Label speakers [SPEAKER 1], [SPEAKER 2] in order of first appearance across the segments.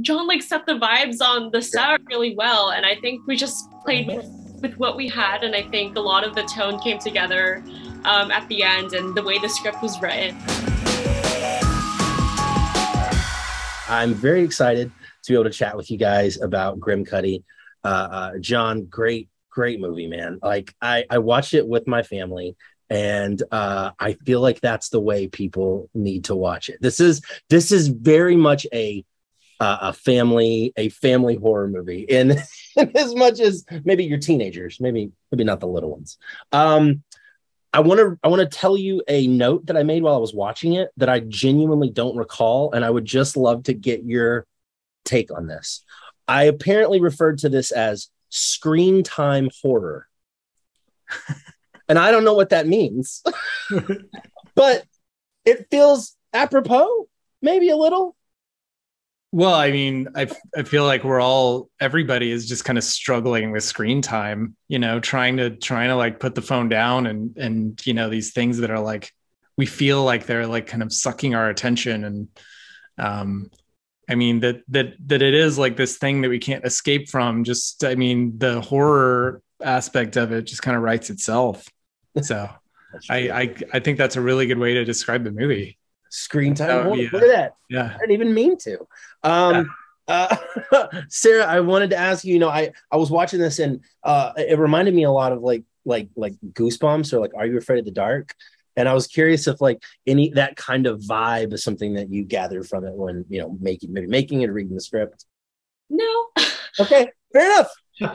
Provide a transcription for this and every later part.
[SPEAKER 1] John like set the vibes on the set really well, and I think we just played with what we had, and I think a lot of the tone came together at the end, and the way the script was written.
[SPEAKER 2] I'm very excited to be able to chat with you guys about Grimcutty. John, great movie, man. Like I watched it with my family, and I feel like that's the way people need to watch it. This is very much a family horror movie, in as much as maybe your teenagers, maybe not the little ones. I want to tell you a note that I made while I was watching it that I genuinely don't recall, and I would just love to get your take on this. I apparently referred to this as screen time horror. And I don't know what that means, but it feels apropos, maybe a little.
[SPEAKER 3] Well, I mean, I feel like everybody is just kind of struggling with screen time, trying to like put the phone down and these things that are like, we feel like they're like kind of sucking our attention. And I mean, that it is like this thing that we can't escape from. Just, I mean, the horror aspect of it just kind of writes itself. So I think that's a really good way to describe the movie.
[SPEAKER 2] Screen time. Look at that.
[SPEAKER 3] Yeah.
[SPEAKER 2] I didn't even mean to. Sarah, I wanted to ask you, I was watching this, and it reminded me a lot of like Goosebumps, or like Are You Afraid of the Dark? And I was curious if like any that kind of vibe is something that you gathered from it when making it or reading the script.
[SPEAKER 1] No.
[SPEAKER 2] Okay, fair enough.
[SPEAKER 1] No,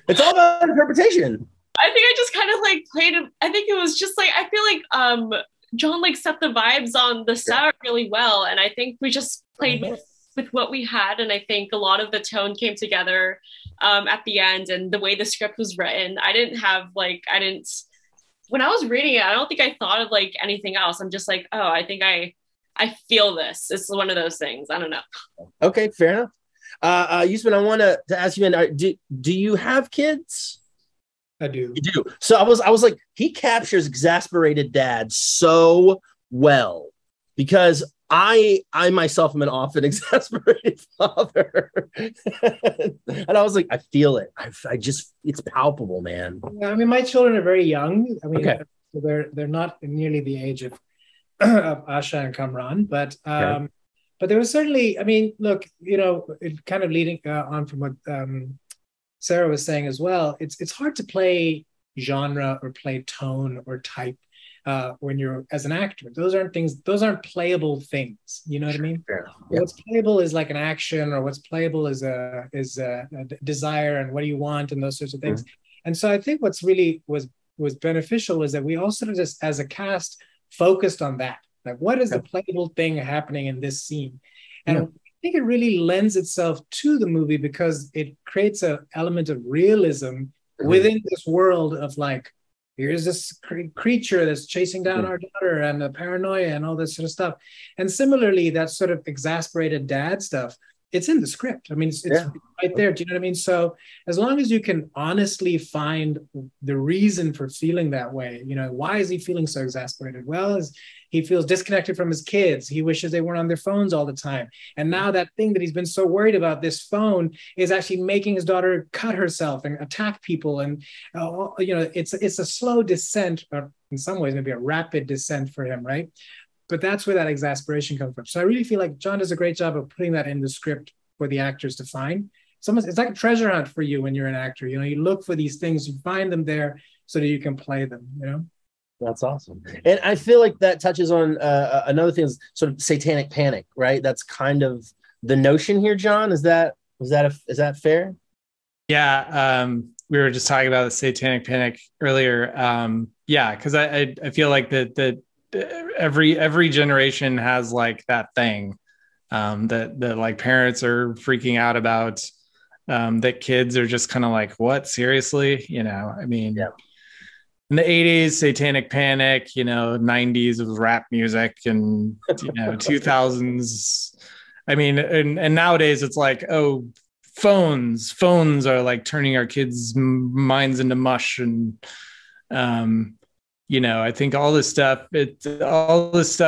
[SPEAKER 2] It's all about interpretation.
[SPEAKER 1] I think I just kind of like played it. I think it was just like, I feel like John like set the vibes on the set really well, and I think we just played with what we had, and I think a lot of the tone came together at the end, and the way the script was written. When I was reading it, I don't think I thought of like anything else. I'm just like, oh, I think I feel this. It's one of those things. I don't know.
[SPEAKER 2] Okay, fair enough. Usman, I want to ask you, do you have kids?
[SPEAKER 4] I do.
[SPEAKER 2] You do. So I was like, he captures exasperated dad so well, because I myself am an often exasperated father. And I was like, I feel it. I just, it's palpable, man.
[SPEAKER 4] Yeah, I mean, my children are very young. I mean,
[SPEAKER 2] okay.
[SPEAKER 4] they're not nearly the age of Asha and Kamran, but there was certainly, I mean, look, it kind of leading on from what Sarah was saying as well, it's hard to play genre or play tone or type when you're as an actor. Those aren't playable things. You know what I mean?
[SPEAKER 2] Yeah.
[SPEAKER 4] What's playable is like an action, or what's playable is a desire, and what do you want, and those sorts of things. And so I think what's really was beneficial is that we all sort of just as a cast focused on that. Like, what is the playable thing happening in this scene? And I think it really lends itself to the movie because it creates an element of realism within this world of like, here's this creature that's chasing down our daughter, and the paranoia and all this sort of stuff. And similarly, that sort of exasperated dad stuff, it's in the script. I mean, it's right there. Do you know what I mean? So as long as you can honestly find the reason for feeling that way, why is he feeling so exasperated? Well, he feels disconnected from his kids. He wishes they weren't on their phones all the time. And now that thing that he's been so worried about, this phone, is actually making his daughter cut herself and attack people. And, it's a slow descent, or in some ways, maybe a rapid descent for him, right? But that's where that exasperation comes from. So I really feel like John does a great job of putting that in the script for the actors to find. It's like a treasure hunt for you when you're an actor. You look for these things, you find them there so that you can play them,
[SPEAKER 2] That's awesome. And I feel like that touches on another thing, is sort of satanic panic, right? That's kind of the notion here, John. Is that fair? Yeah.
[SPEAKER 3] We were just talking about the satanic panic earlier. Because I feel like that every generation has like that thing that like parents are freaking out about, that kids are just kind of like, what, seriously? I mean, in the 80s, Satanic Panic, 90s it was rap music, and 2000s. I mean, and nowadays it's like, oh, phones are like turning our kids' minds into mush, and I think all this stuff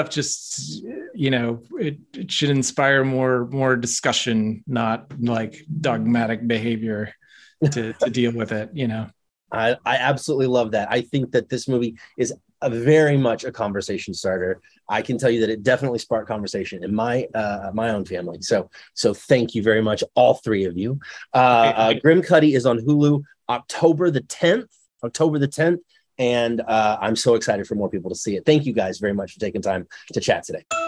[SPEAKER 3] just, it should inspire more discussion, not like dogmatic behavior to deal with it.
[SPEAKER 2] I absolutely love that. I think that this movie is very much a conversation starter. I can tell you that it definitely sparked conversation in my own family. So thank you very much, all three of you. Grimcutty is on Hulu October the 10th. And I'm so excited for more people to see it. Thank you guys very much for taking time to chat today.